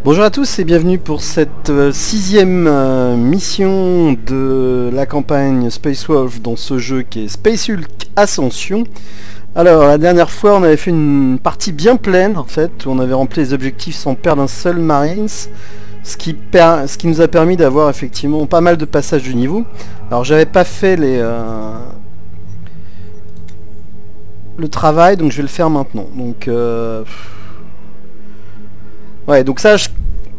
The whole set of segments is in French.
Bonjour à tous et bienvenue pour cette sixième mission de la campagne Space Wolf dans ce jeu qui est Space Hulk Ascension. Alors la dernière fois on avait fait une partie bien pleine en fait, où on avait rempli les objectifs sans perdre un seul Marines, ce qui nous a permis d'avoir effectivement pas mal de passages du niveau. Alors j'avais pas fait le travail, donc je vais le faire maintenant. Donc ouais, donc ça,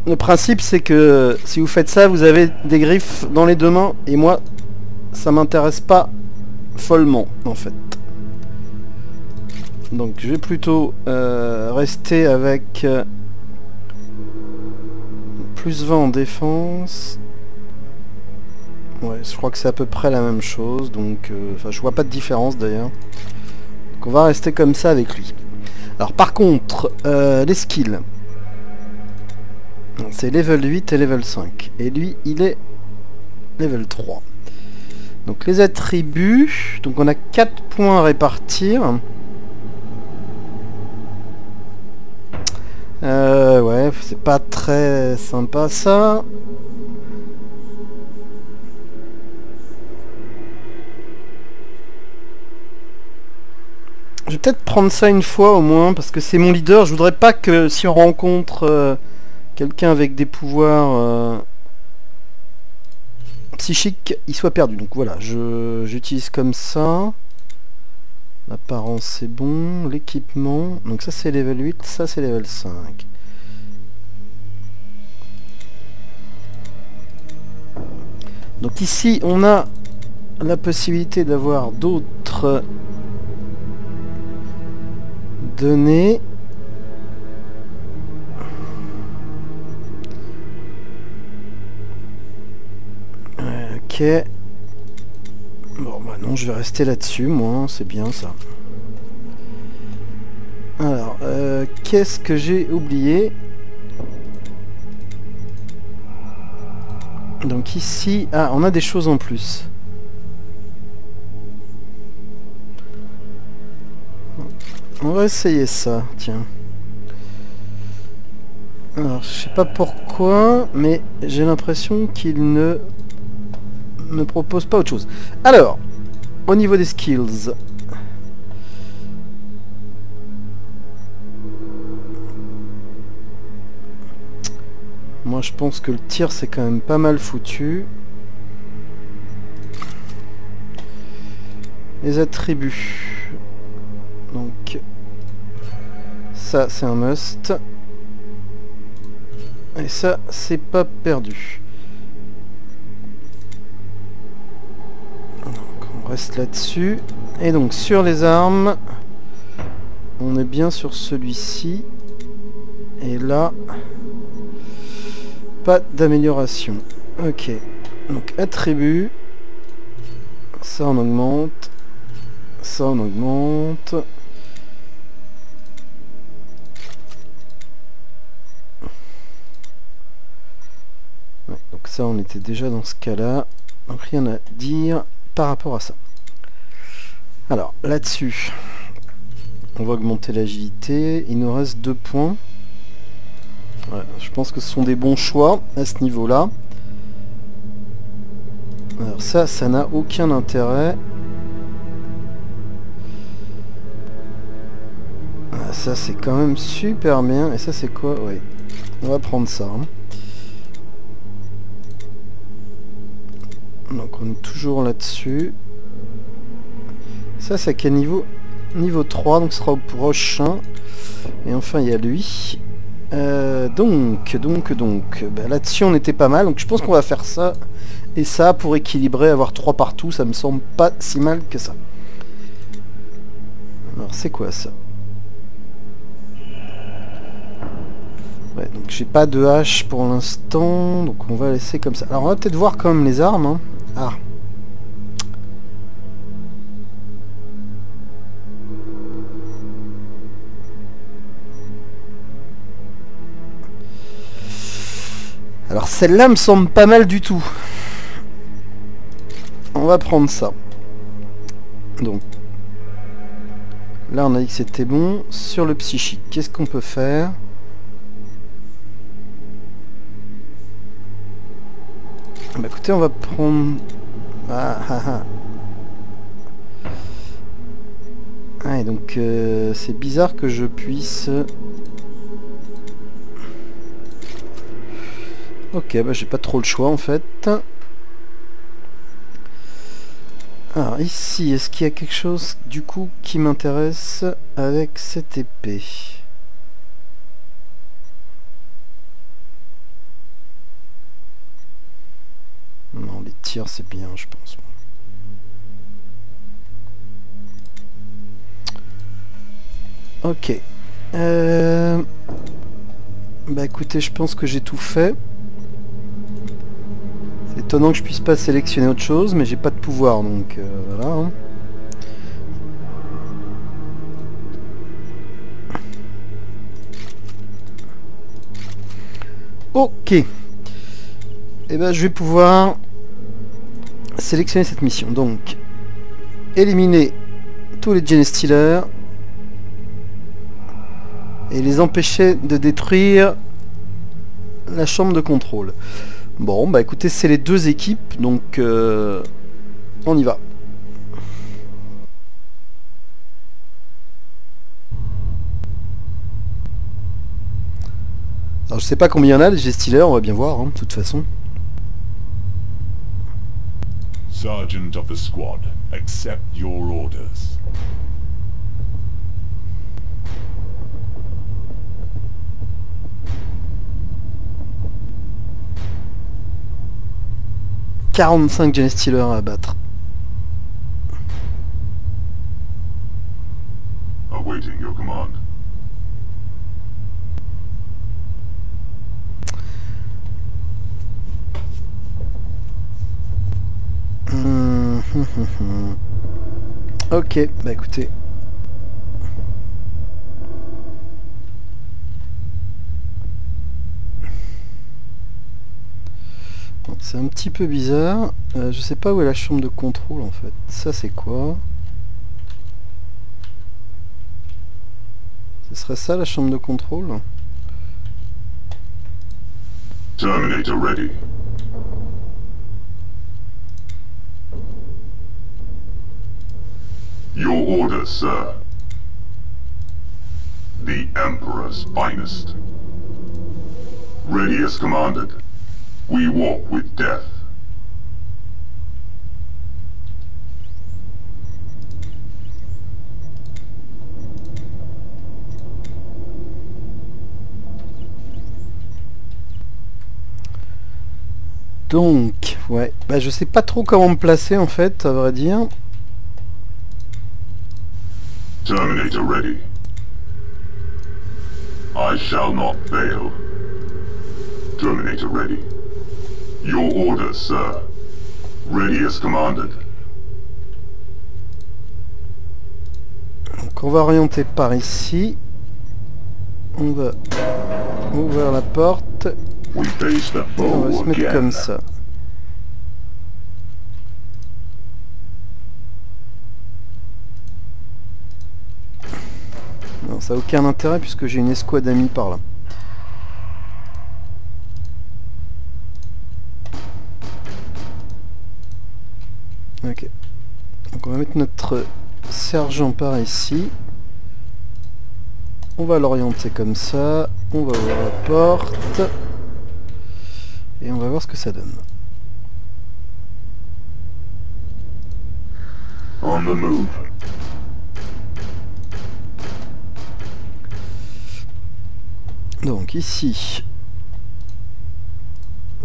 le principe c'est que si vous faites ça, vous avez des griffes dans les deux mains, et moi, ça m'intéresse pas follement, en fait. Donc je vais plutôt rester avec plus 20 en défense. Ouais, je crois que c'est à peu près la même chose, donc enfin, je vois pas de différence d'ailleurs. Donc on va rester comme ça avec lui. Alors par contre, les skills. C'est level 8 et level 5. Et lui, il est level 3. Donc les attributs. Donc on a 4 points à répartir. Ouais, c'est pas très sympa ça. Je vais peut-être prendre ça une fois au moins, parce que c'est mon leader. Je voudrais pas que si on rencontre... quelqu'un avec des pouvoirs psychiques, il soit perdu. Donc voilà, j'utilise comme ça. L'apparence c'est bon. L'équipement. Donc ça c'est level 8, ça c'est level 5. Donc ici on a la possibilité d'avoir d'autres données. Ok. Bon bah non, je vais rester là-dessus, moi, c'est bien ça. Alors, qu'est-ce que j'ai oublié? Donc ici, ah, on a des choses en plus. On va essayer ça, tiens. Alors, je sais pas pourquoi, mais j'ai l'impression qu'il ne me propose pas autre chose. Alors, au niveau des skills, moi je pense que le tir c'est quand même pas mal foutu. Les attributs, donc ça c'est un must, et ça c'est pas perdu. On reste là-dessus. Et donc sur les armes, on est bien sur celui-ci. Et là, pas d'amélioration. Ok. Donc attributs. Ça on augmente. Ça on augmente. Ouais, donc ça on était déjà dans ce cas-là. Donc rien à dire par rapport à ça. Alors là-dessus, on va augmenter l'agilité. Il nous reste 2 points. Ouais, je pense que ce sont des bons choix à ce niveau-là. Alors ça n'a aucun intérêt. Ah, ça c'est quand même super bien. Et ça c'est quoi? Oui, on va prendre ça. Hein. Donc on est toujours là-dessus. Ça c'est à quel niveau? Niveau 3, donc ce sera au prochain. Et enfin il y a lui. Donc bah, là-dessus on était pas mal. Donc je pense qu'on va faire ça et ça pour équilibrer, avoir 3 partout. Ça me semble pas si mal que ça. Alors c'est quoi ça? Ouais, donc j'ai pas de hache pour l'instant. Donc on va laisser comme ça. Alors on va peut-être voir quand même les armes. Hein. Ah. Alors celle-là me semble pas mal du tout. On va prendre ça. Donc là on a dit que c'était bon. Sur le psychique, qu'est-ce qu'on peut faire? Bah écoutez, on va prendre... Ah ah ah. Ouais, donc c'est bizarre que je puisse... Ok, bah j'ai pas trop le choix en fait. Alors ici, est-ce qu'il y a quelque chose du coup qui m'intéresse avec cette épée? Non, les tirs c'est bien je pense. Ok. Bah écoutez, je pense que j'ai tout fait. C'est étonnant que je puisse pas sélectionner autre chose, mais j'ai pas de pouvoir, donc voilà. Hein. Ok. Et ben je vais pouvoir sélectionner cette mission. Donc, éliminer tous les Genestealers et les empêcher de détruire la chambre de contrôle. Bon, bah écoutez, c'est les deux équipes, donc on y va. Alors je sais pas combien il y en a, les Genestealers, on va bien voir, hein, de toute façon. Sergeant of the squad, accept your orders. « 45 Genestealers à abattre. » Awaiting your command. Ok, bah écoutez. C'est un petit peu bizarre. Je sais pas où est la chambre de contrôle en fait. Ça c'est quoi? Ce serait ça la chambre de contrôle? Terminator ready. Your orders, sir. The Emperor's finest. Ready as commanded. We walk with death. Donc, ouais, bah je sais pas trop comment me placer en fait, à vrai dire. Terminator ready. I shall not fail. Terminator ready. Your orders, sir. Ready as commanded. Donc on va orienter par ici. On va ouvrir la porte. We face the Et on va foe se mettre again. comme ça. Non, ça n'a aucun intérêt puisque j'ai une escouade d'amis par là. Ok. Donc on va mettre notre sergent par ici. On va l'orienter comme ça. On va ouvrir la porte. Et on va voir ce que ça donne. On the move. Donc ici,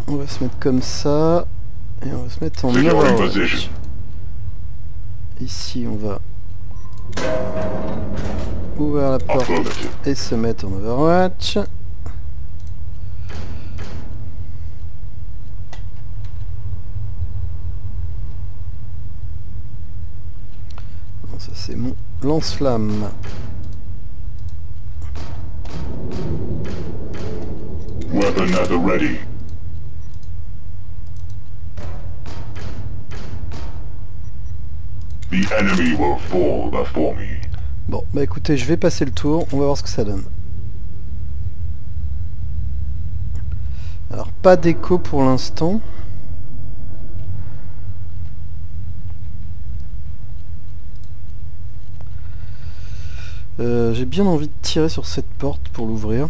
on va se mettre comme ça. Et on va se mettre en Figure in Overwatch. position. Ici on va ouvrir la porte Affirmative. et se mettre en Overwatch. Bon, ça c'est mon lance-flamme. Weapon at the ready. The enemy will fall before me. Bon, bah écoutez, je vais passer le tour, on va voir ce que ça donne. Alors, pas d'écho pour l'instant. J'ai bien envie de tirer sur cette porte pour l'ouvrir.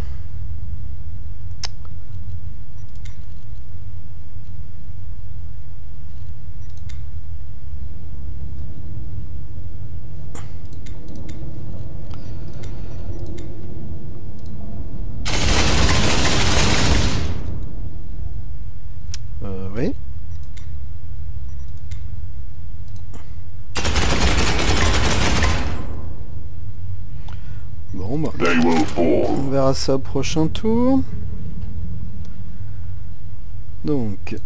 Oui. Bon bah, on verra ça au prochain tour. Donc,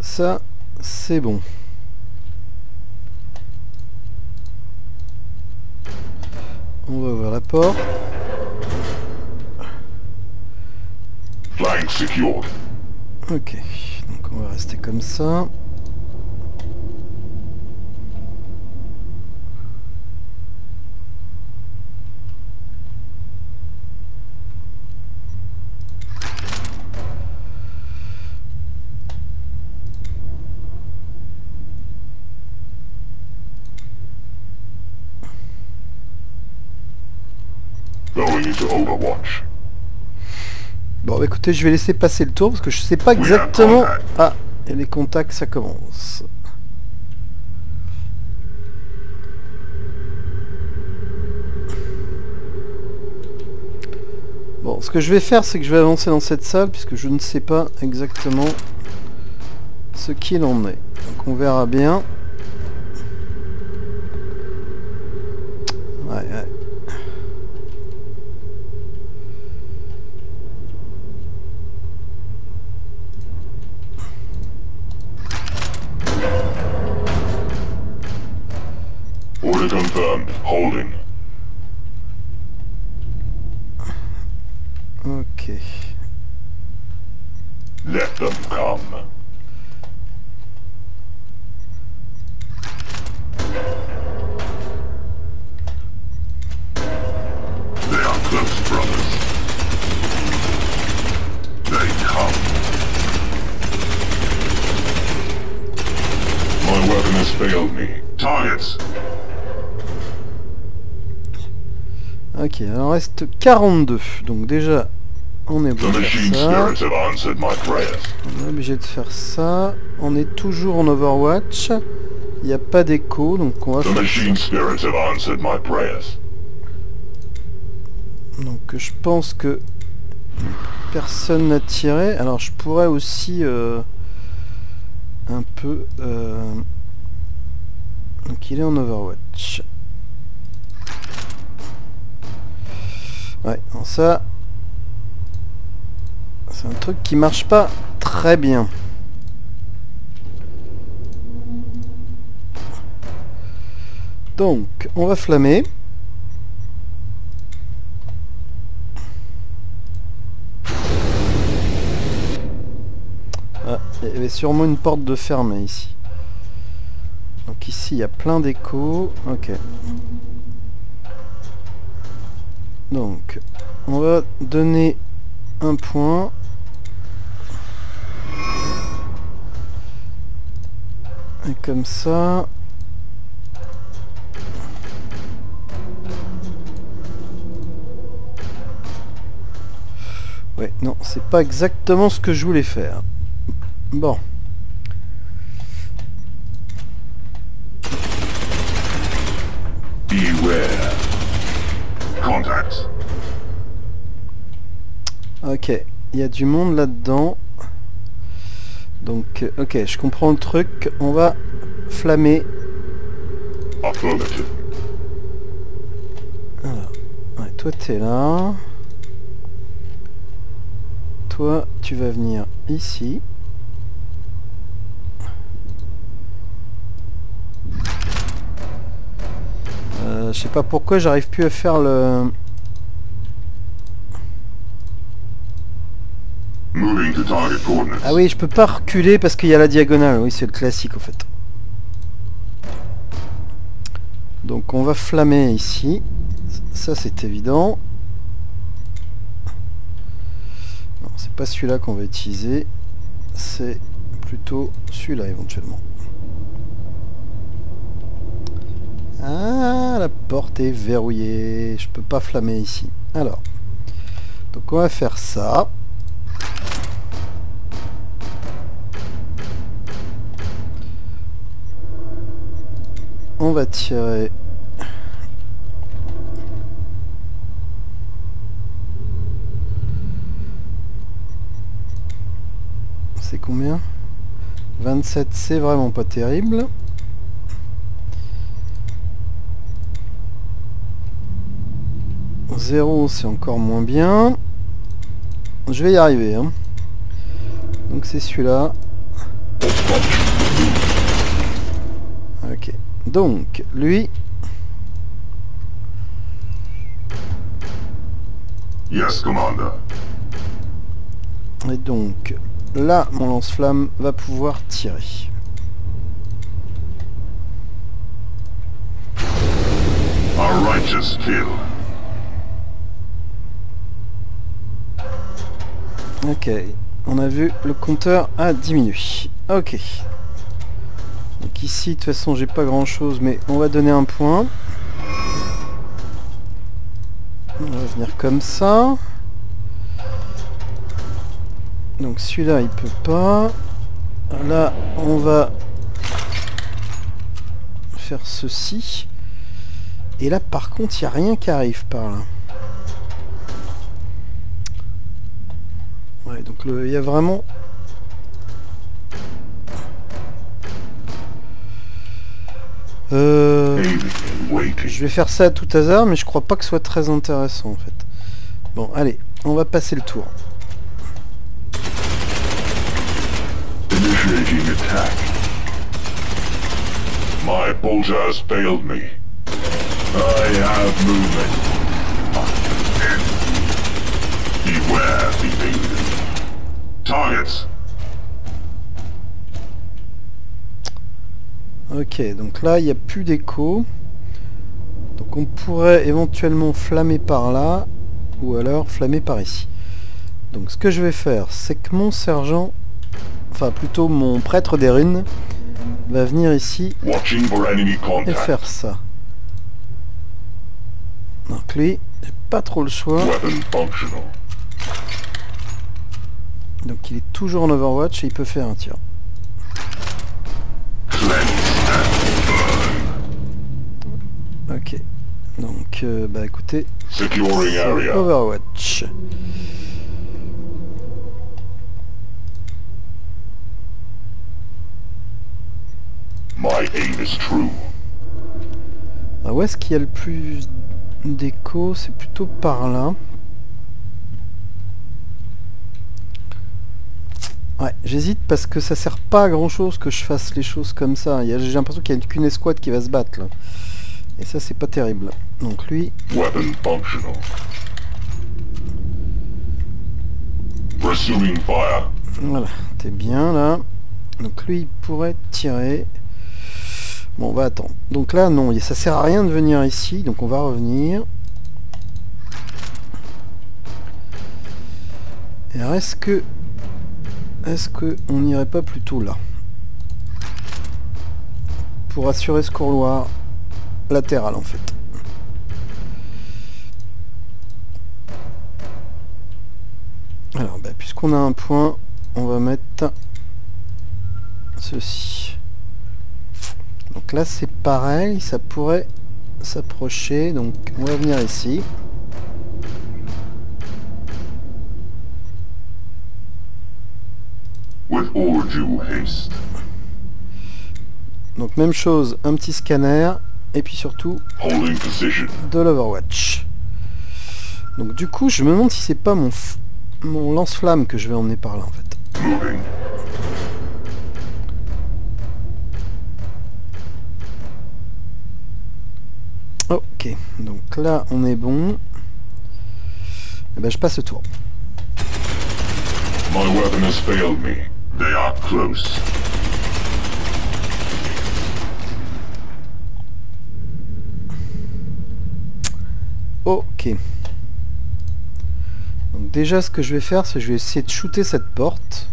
ça, c'est bon. On va ouvrir la porte. Flank secured. Ok, donc on va rester comme ça. Going into Overwatch. Bon bah écoutez, je vais laisser passer le tour parce que je sais pas exactement... Ah, et les contacts, ça commence. Bon, ce que je vais faire, c'est que je vais avancer dans cette salle puisque je ne sais pas exactement ce qu'il en est. Donc on verra bien. Ouais, ouais. Order confirmed. Holding. Ok. Let them come. They are close brothers. They come. My weapon has failed me. Targets. Ok, il en reste 42. Donc déjà, on est The obligé de machine faire ça. spirits have answered my prayers. On est obligé de faire ça. On est toujours en Overwatch. Il n'y a pas d'écho, donc on va The faire machine spirits have answered my prayers. donc je pense que personne n'a tiré. Alors je pourrais aussi un peu... Donc il est en Overwatch. Ouais, non, ça... C'est un truc qui marche pas très bien. Donc, on va flammer. Ah, il y avait sûrement une porte de fermée ici. Donc ici, il y a plein d'échos. Ok. Donc, on va donner un point. Et comme ça... Ouais, non, c'est pas exactement ce que je voulais faire. Bon. Beware. Contacts. Ok, il y a du monde là-dedans. Donc, ok, je comprends le truc. On va flammer. Affirmative. Alors, ouais, toi t'es là. Toi, tu vas venir ici. Je sais pas pourquoi j'arrive plus à faire le... Moving to target coordinates. Ah oui, je peux pas reculer parce qu'il y a la diagonale. Oui, c'est le classique en fait. Donc on va flammer ici. Ça c'est évident. Non, c'est pas celui-là qu'on va utiliser. C'est plutôt celui-là éventuellement. Ah, la porte est verrouillée. Je peux pas flammer ici. Alors. Donc on va faire ça. On va tirer. C'est combien? 27, c'est vraiment pas terrible. Zéro, c'est encore moins bien. Je vais y arriver, hein. Donc c'est celui-là. Ok. Donc, lui... Yes, Commander. Et donc, là, mon lance-flamme va pouvoir tirer. A righteous kill. Ok, on a vu le compteur a diminué. Ok. Donc ici, de toute façon, j'ai pas grand chose, mais on va donner un point. On va venir comme ça. Donc celui-là, il peut pas. Là, on va faire ceci. Et là, par contre, il n'y a rien qui arrive par là. Ouais, donc il y a vraiment... Je vais faire ça à tout hasard, mais je crois pas que ce soit très intéressant en fait. Bon, allez, on va passer le tour. Initiating attack. My bolter has failed me. I have movement. Beware the alien. Targets. Ok, donc là, il n'y a plus d'écho. Donc on pourrait éventuellement flammer par là, ou alors flammer par ici. Donc ce que je vais faire, c'est que mon sergent, enfin plutôt mon prêtre des runes, va venir ici et faire ça. Donc lui, j'ai pas trop le choix. Donc il est toujours en Overwatch et il peut faire un tir. Ok. Donc, bah écoutez, c'est Overwatch. Alors où est-ce qu'il y a le plus d'écho? C'est plutôt par là. Ouais, j'hésite parce que ça sert pas à grand chose que je fasse les choses comme ça. J'ai l'impression qu'il n'y a qu'une escouade qui va se battre là. Et ça c'est pas terrible. Donc lui... Voilà, t'es bien là. Donc lui il pourrait tirer. Bon on va attendre. Donc là non, ça sert à rien de venir ici. Donc on va revenir. Et alors est-ce que on n'irait pas plutôt là pour assurer ce couloir latéral en fait. Alors bah, puisqu'on a un point, on va mettre ceci. Donc là c'est pareil, ça pourrait s'approcher, donc on va venir ici. With all due haste. Donc même chose, un petit scanner, et puis surtout de l'Overwatch. Donc du coup je me demande si c'est pas mon lance-flamme que je vais emmener par là en fait. Moving. Ok, donc là on est bon. Et ben je passe le tour. My weapon has failed me. They are close. Ok. Donc déjà ce que je vais faire, c'est que je vais essayer de shooter cette porte.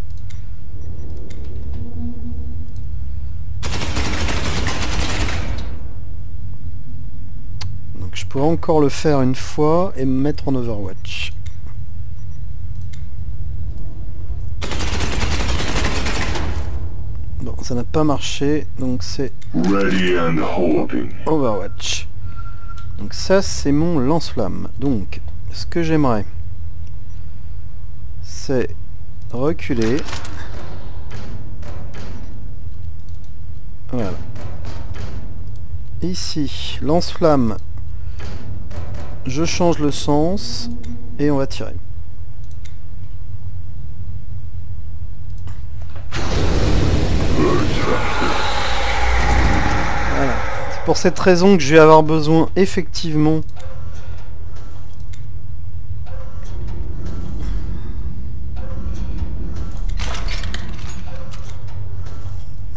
pourrais encore le faire une fois et me mettre en Overwatch. Bon, ça n'a pas marché, donc c'est Overwatch. Donc ça, c'est mon lance-flamme. Donc, ce que j'aimerais, c'est reculer. Voilà. Ici, lance-flamme. Je change le sens et on va tirer. Voilà. C'est pour cette raison que je vais avoir besoin effectivement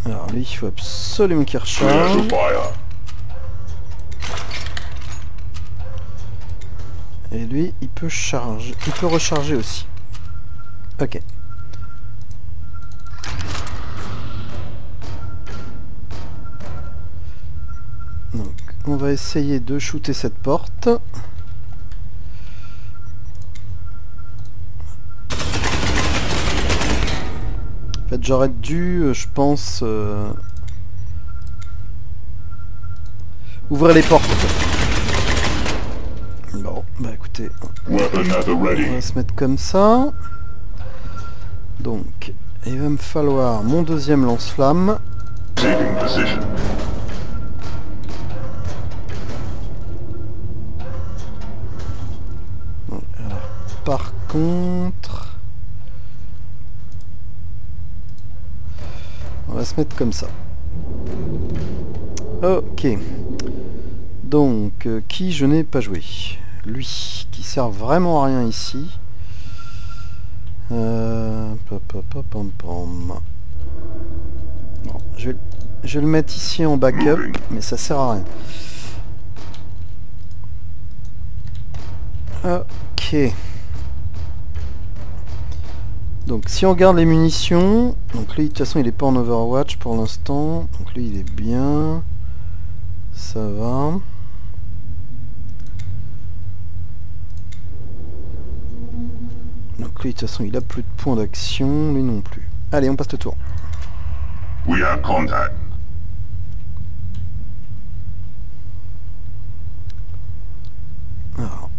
alors lui il faut absolument qu'il recharge. Et lui il peut charger, il peut recharger aussi. Ok. Donc on va essayer de shooter cette porte. En fait j'aurais dû, je pense, ouvrir les portes. Bon, bah écoutez, on va se mettre comme ça. Donc, il va me falloir mon deuxième lance-flamme. Alors, par contre, on va se mettre comme ça. Ok. Donc, qui je n'ai pas joué? Lui, qui sert vraiment à rien ici. Bon, je vais le mettre ici en backup, mais ça sert à rien. Ok. Donc si on regarde les munitions, donc lui de toute façon il est pas en Overwatch pour l'instant, donc lui il est bien, ça va. Donc lui de toute façon il a plus de points d'action, lui non plus. Allez on passe le tour. We have contact. Alors,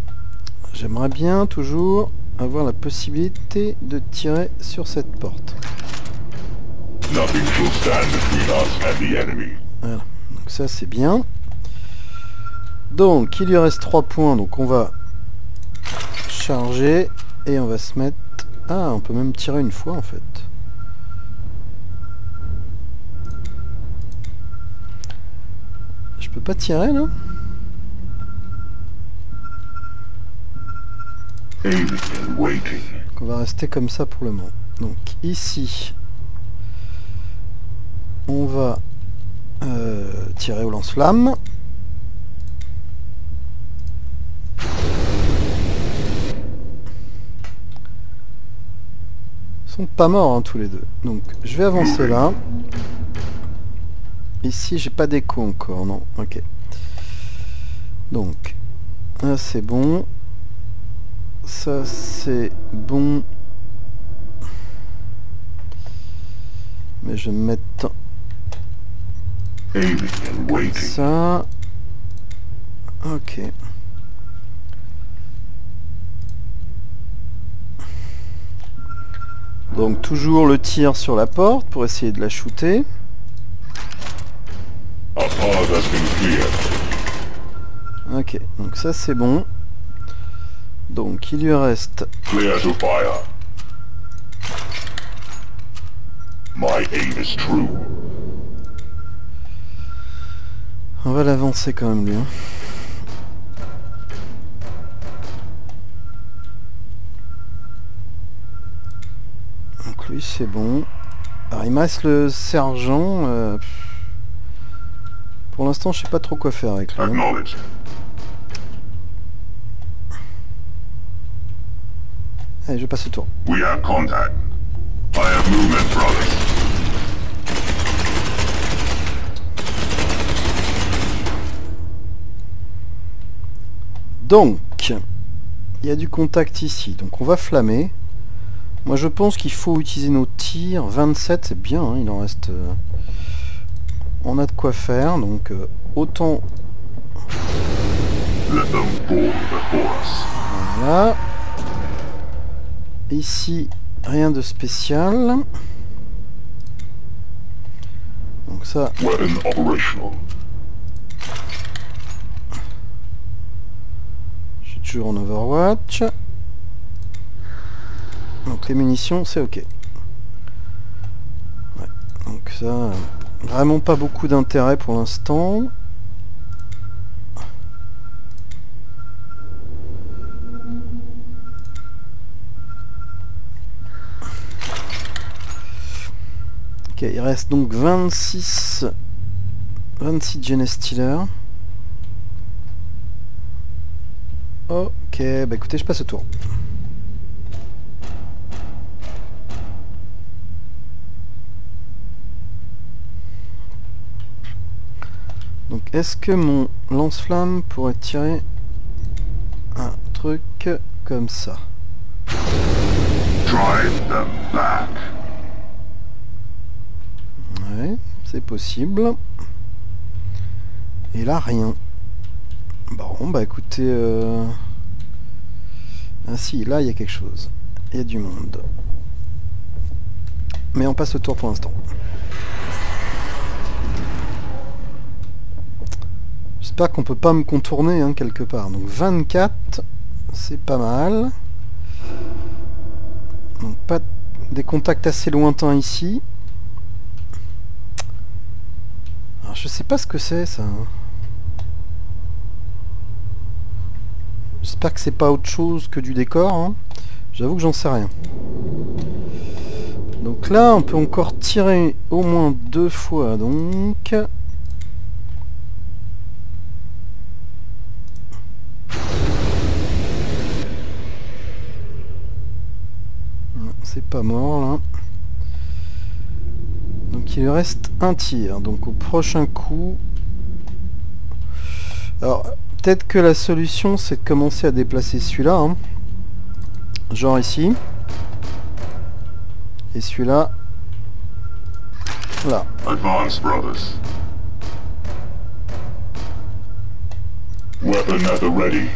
j'aimerais bien toujours avoir la possibilité de tirer sur cette porte. Nothing will stand between us and the enemy. Voilà, donc ça c'est bien. Donc il lui reste 3 points, donc on va charger et on va se mettre... Ah, on peut même tirer une fois en fait. Je peux pas tirer là? Donc on va rester comme ça pour le moment. Donc ici, on va tirer au lance-flamme. Ils sont pas morts hein, tous les deux. Donc je vais avancer là. Ici j'ai pas d'écho encore, non, ok. Donc, là c'est bon. Ça c'est bon. Mais je vais me mettre comme ça. Ok. Donc toujours le tir sur la porte pour essayer de la shooter. Ok, donc ça c'est bon. Donc il lui reste... Clear to fire. My aim is true. On va l'avancer quand même lui. Hein. Donc lui c'est bon. Alors il me reste le sergent. Pour l'instant je sais pas trop quoi faire avec lui. Hein. Allez, je passe le tour. We have contact. I have movement, brothers. Donc, il y a du contact ici. Donc on va flammer. Moi je pense qu'il faut utiliser nos tirs. 27 c'est bien, hein, il en reste... on a de quoi faire, donc autant... Voilà. Ici, rien de spécial. Donc ça... Je suis toujours en Overwatch. Donc les munitions, c'est ok. Ouais, donc ça... vraiment pas beaucoup d'intérêt pour l'instant. Ok, il reste donc 26 Genestealer. Ok, bah écoutez, je passe au tour. Donc est-ce que mon lance-flamme pourrait tirer un truc comme ça? Ouais, c'est possible. Et là, rien. Bon, bah écoutez... Ah si, là, il y a quelque chose. Il y a du monde. Mais on passe le tour pour l'instant. J'espère qu'on peut pas me contourner hein, quelque part. Donc 24, c'est pas mal. Donc pas des contacts assez lointains ici. Alors je sais pas ce que c'est ça. J'espère que c'est pas autre chose que du décor. Hein. J'avoue que j'en sais rien. Donc là on peut encore tirer au moins 2 fois donc. C'est pas mort là. Donc il lui reste un tir. Donc au prochain coup... Alors peut-être que la solution c'est de commencer à déplacer celui-là. Hein. Genre ici. Et celui-là. Là. Advance, brothers. Weapon at the ready.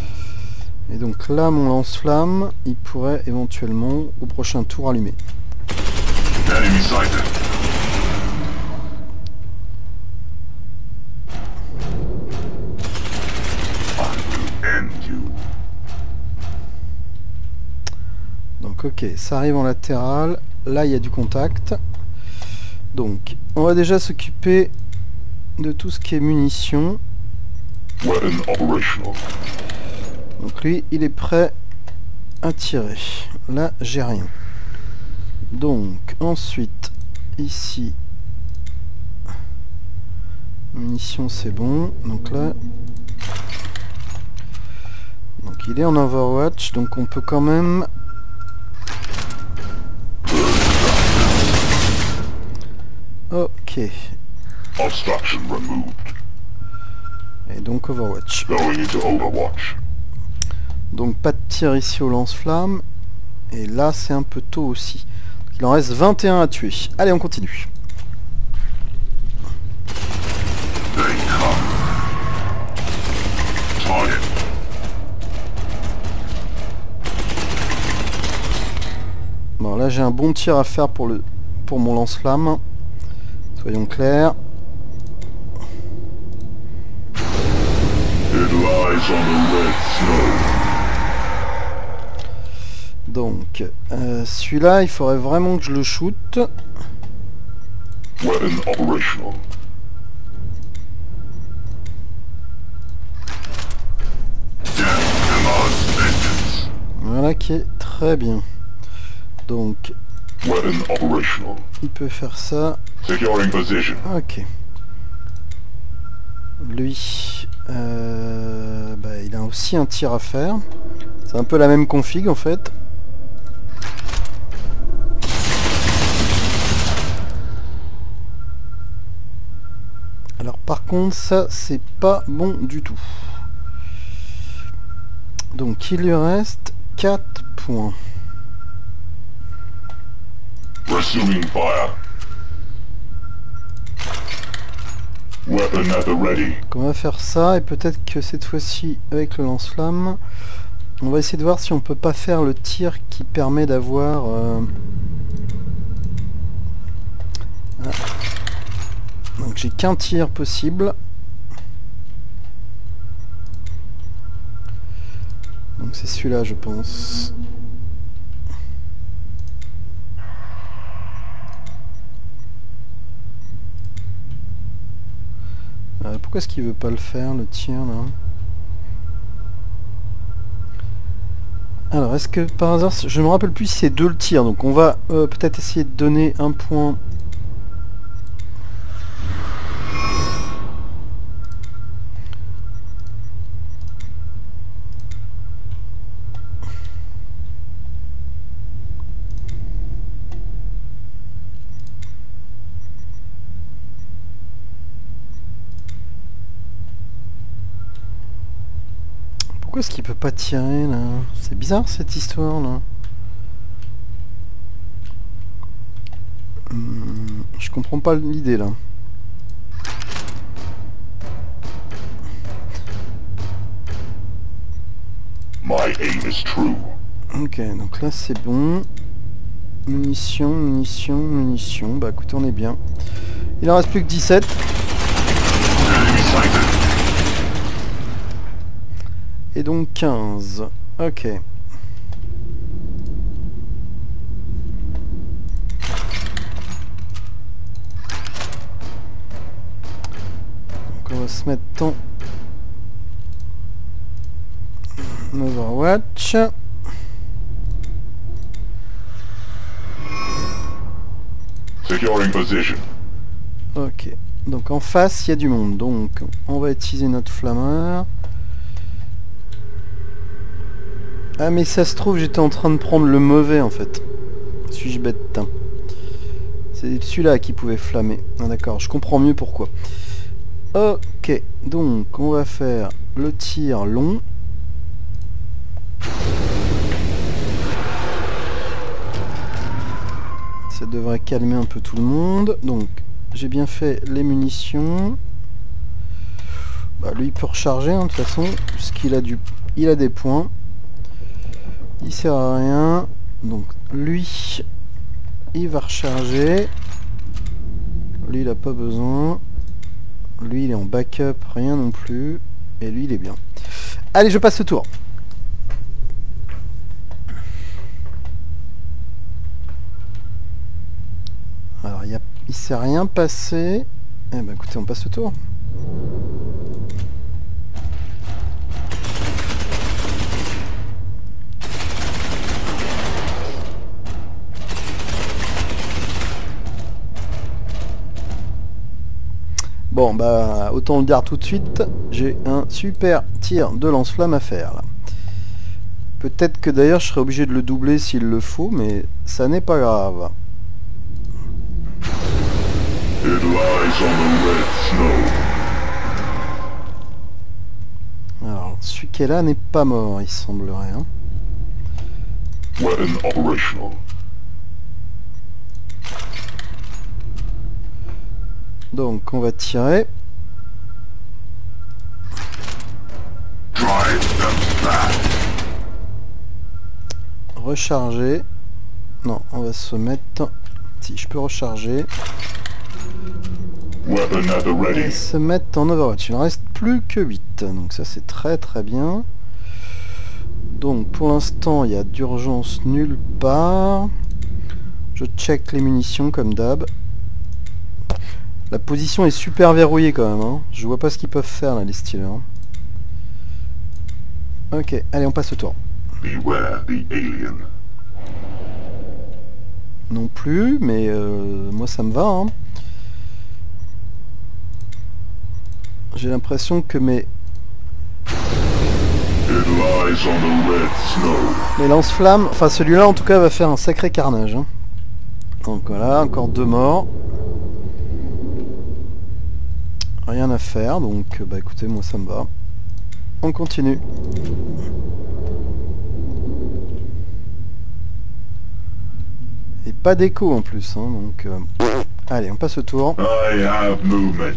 Et donc là, mon lance-flamme, il pourrait éventuellement, au prochain tour, allumer. Enemy sighted. End you. Donc ok, ça arrive en latéral. Là, il y a du contact. Donc, on va déjà s'occuper de tout ce qui est munitions. Weapon operational. Donc lui, il est prêt à tirer. Là, j'ai rien. Donc, ensuite, ici, munitions, c'est bon. Donc là, donc il est en Overwatch, donc on peut quand même... Ok. Obstruction removed. Et donc Overwatch. Going into Overwatch. Donc pas de tir ici au lance-flamme. Et là c'est un peu tôt aussi. Il en reste 21 à tuer. Allez on continue. Bon là j'ai un bon tir à faire pour mon lance-flamme. Soyons clairs. Donc, celui-là, il faudrait vraiment que je le shoote. Voilà qui est très bien. Donc, il peut faire ça. Ok. Lui, bah, il a aussi un tir à faire. C'est un peu la même config en fait. Alors par contre ça c'est pas bon du tout. Donc il lui reste 4 points. Resuming fire. Weapon at the ready. Donc on va faire ça et peut-être que cette fois-ci avec le lance-flamme, on va essayer de voir si on peut pas faire le tir qui permet d'avoir... Donc j'ai qu'un tir possible. Donc c'est celui-là je pense. Pourquoi est-ce qu'il veut pas le faire le tir là? Alors est-ce que par hasard, je me rappelle plus si c'est 2 le tir, donc on va peut-être essayer de donner un point. Pourquoi est-ce qu'il peut pas tirer là? C'est bizarre cette histoire là. Je comprends pas l'idée là. My aim is true. Ok, donc là c'est bon. Munitions, munitions, munitions. Bah écoutez, on est bien. Il en reste plus que 17. Et donc 15. Ok. Donc on va se mettre en Overwatch. Securing position. Ok. Donc en face, il y a du monde. Donc on va utiliser notre flammeur. Ah mais ça se trouve, j'étais en train de prendre le mauvais en fait. Suis-je bête? C'est celui-là qui pouvait flammer. Ah d'accord, je comprends mieux pourquoi. Ok, donc on va faire le tir long. Ça devrait calmer un peu tout le monde. Donc j'ai bien fait les munitions. Bah lui il peut recharger hein, de toute façon, puisqu'il a il a des points. Il sert à rien. Donc lui il va recharger. Lui il a pas besoin. Lui il est en backup, rien non plus. Et lui il est bien. Allez, je passe ce tour. Alors il s'est rien passé. Eh ben écoutez, on passe le tour. Bon bah autant le dire tout de suite, j'ai un super tir de lance-flamme à faire là. Peut-être que d'ailleurs je serai obligé de le doubler s'il le faut, mais ça n'est pas grave. It lies on the red snow. Alors celui qui est là n'est pas mort, il semblerait. Hein. Weapon operational. Donc on va tirer. Drive them back. Recharger. Non, on va se mettre... Si je peux recharger. Weapon at the On va ready. se mettre en Overwatch. Il en reste plus que 8. Donc ça c'est très très bien. Donc pour l'instant il y a d'urgence nulle part. Je check les munitions comme d'hab. La position est super verrouillée quand même. Hein. Je vois pas ce qu'ils peuvent faire là les Steelers. Hein. Ok, allez on passe au tour. Beware the alien. Non plus, mais moi ça me va. Hein. J'ai l'impression que mes lance-flammes, enfin celui-là en tout cas va faire un sacré carnage. Hein. Donc voilà, encore 2 morts. Rien à faire, donc bah écoutez, moi ça me va. on continue. Et pas d'écho en plus, hein, donc... allez, on passe le tour. I have movement.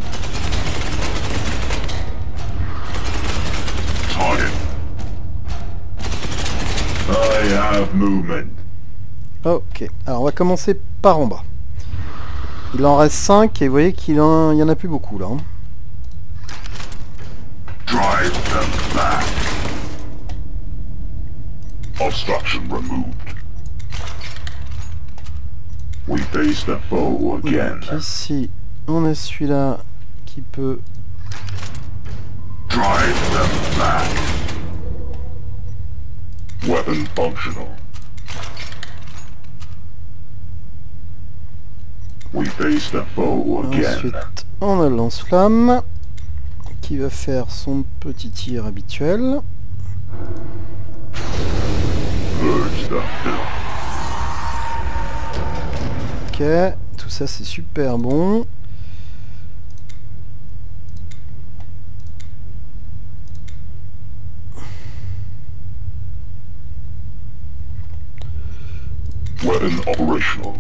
Target. I have movement. Ok, alors on va commencer par en bas. Il en reste 5 et vous voyez qu'il y en a plus beaucoup là. Hein. Drive them back. Obstruction removed. We face the foe again. Donc ici, on a celui-là qui peut... Drive them back. Weapon functional. We face the foe again. Ensuite, on a le lance-flamme qui va faire son petit tir habituel. Purge the filth. Ok, tout ça c'est super bon. Weapon operational.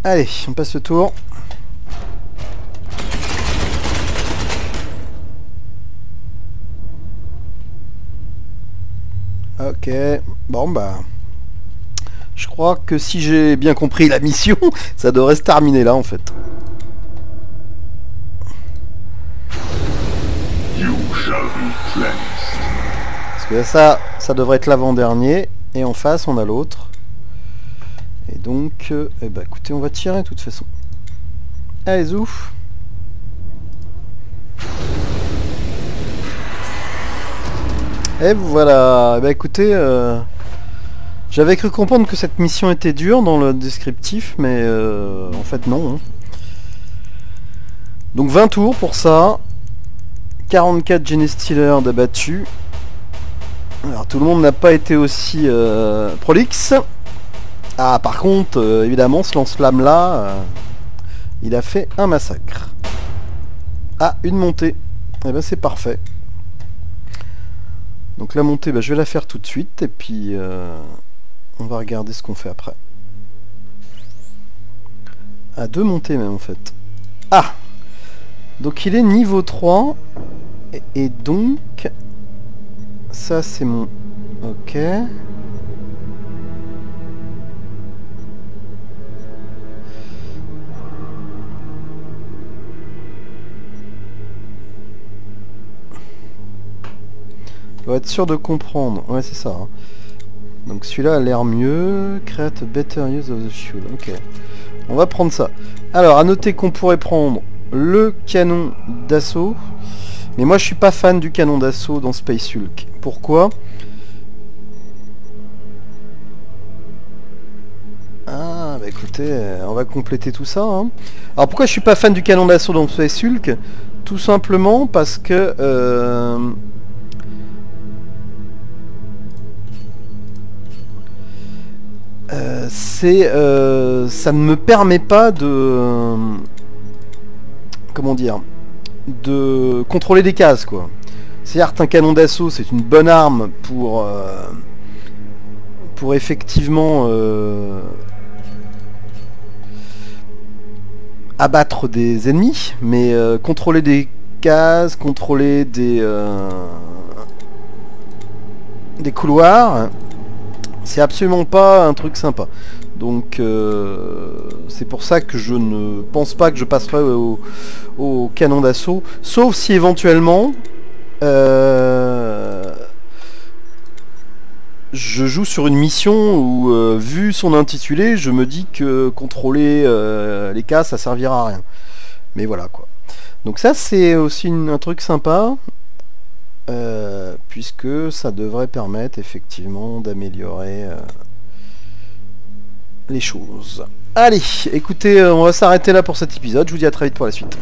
Allez, on passe le tour. Ok, bon bah... Je crois que si j'ai bien compris la mission, ça devrait se terminer là en fait. You shall be cleansed. Parce que là, ça devrait être l'avant-dernier. Et en face, on a l'autre. Et donc, eh ben, écoutez, on va tirer de toute façon. Allez, zouf. Et voilà. Eh ben, écoutez, j'avais cru comprendre que cette mission était dure dans le descriptif, mais en fait non. Hein. Donc 20 tours pour ça. 44 Genestealers d'abattus. Alors tout le monde n'a pas été aussi prolixe. Ah par contre, évidemment, ce lance-flamme là, il a fait un massacre. Ah, une montée. Eh ben c'est parfait. Donc la montée, je vais la faire tout de suite et puis on va regarder ce qu'on fait après. Ah, 2 montées même en fait. Ah! Donc il est niveau 3 et donc ça c'est mon... Ok. On va être sûr de comprendre. Ouais c'est ça. Hein. Donc celui-là a l'air mieux. Create a better use of the fuel. Ok. On va prendre ça. Alors à noter qu'on pourrait prendre le canon d'assaut. Mais moi je suis pas fan du canon d'assaut dans Space Hulk. Pourquoi? Ah bah écoutez, on va compléter tout ça. Hein. Alors pourquoi je suis pas fan du canon d'assaut dans Space Hulk? Tout simplement parce que... ça ne me permet pas de... comment dire, de contrôler des cases quoi. Certes un canon d'assaut c'est une bonne arme pour effectivement abattre des ennemis, mais contrôler des cases, contrôler des couloirs, c'est absolument pas un truc sympa. Donc c'est pour ça que je ne pense pas que je passerai au canon d'assaut, sauf si éventuellement je joue sur une mission où vu son intitulé je me dis que contrôler les cas ça servira à rien. Mais voilà quoi. Donc ça c'est aussi un truc sympa. Puisque ça devrait permettre effectivement d'améliorer les choses. Allez, écoutez, on va s'arrêter là pour cet épisode. Je vous dis à très vite pour la suite.